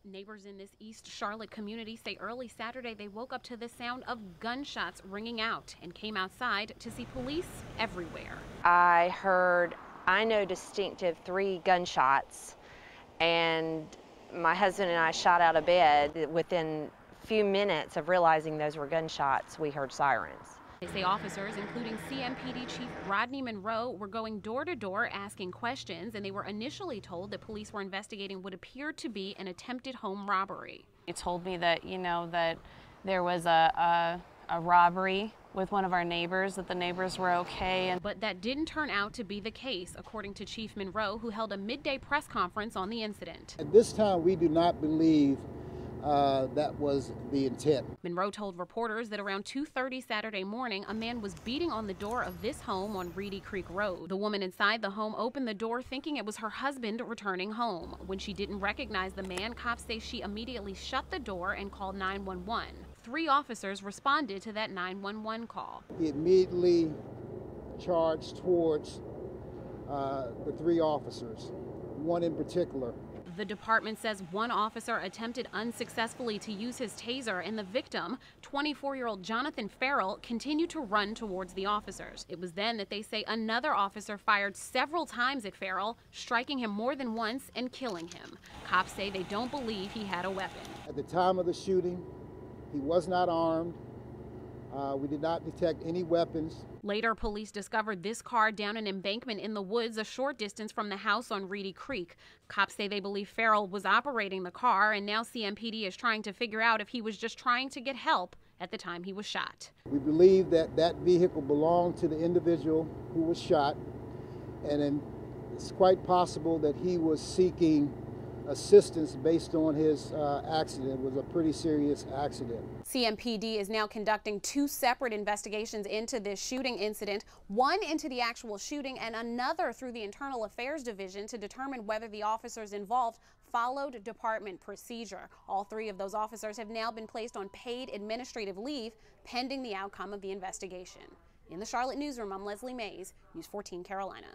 Neighbors in this East Charlotte community say early Saturday they woke up to the sound of gunshots ringing out and came outside to see police everywhere. I know distinctive 3 gunshots, and my husband and I shot out of bed. Within a few minutes of realizing those were gunshots, we heard sirens. They say officers, including CMPD Chief Rodney Monroe, were going door to door asking questions, and they were initially told that police were investigating what appeared to be an attempted home robbery. He told me that, that there was a robbery with one of our neighbors, that the neighbors were okay. But that didn't turn out to be the case, according to Chief Monroe, who held a midday press conference on the incident. At this time, we do not believe that was the intent. Monroe told reporters that around 2:30 Saturday morning, a man was beating on the door of this home on Reedy Creek Road. The woman inside the home opened the door thinking it was her husband returning home. When she didn't recognize the man, cops say she immediately shut the door and called 911. 3 officers responded to that 911 call. He immediately charged towards the 3 officers, one in particular. The department says one officer attempted unsuccessfully to use his taser, and the victim, 24-year-old Jonathan Ferrell, continued to run towards the officers. It was then that they say another officer fired several times at Ferrell, striking him more than once and killing him. Cops say they don't believe he had a weapon. At the time of the shooting, he was not armed. We did not detect any weapons. Later, police discovered this car down an embankment in the woods a short distance from the house on Reedy Creek. Cops say they believe Ferrell was operating the car, and now CMPD is trying to figure out if he was just trying to get help at the time he was shot. We believe that that vehicle belonged to the individual who was shot, and it's quite possible that he was seeking assistance based on his accident. It was a pretty serious accident. CMPD is now conducting 2 separate investigations into this shooting incident, one into the actual shooting and another through the Internal Affairs Division to determine whether the officers involved followed department procedure. All 3 of those officers have now been placed on paid administrative leave pending the outcome of the investigation. In the Charlotte newsroom, I'm Leslie Mays, News 14 Carolina.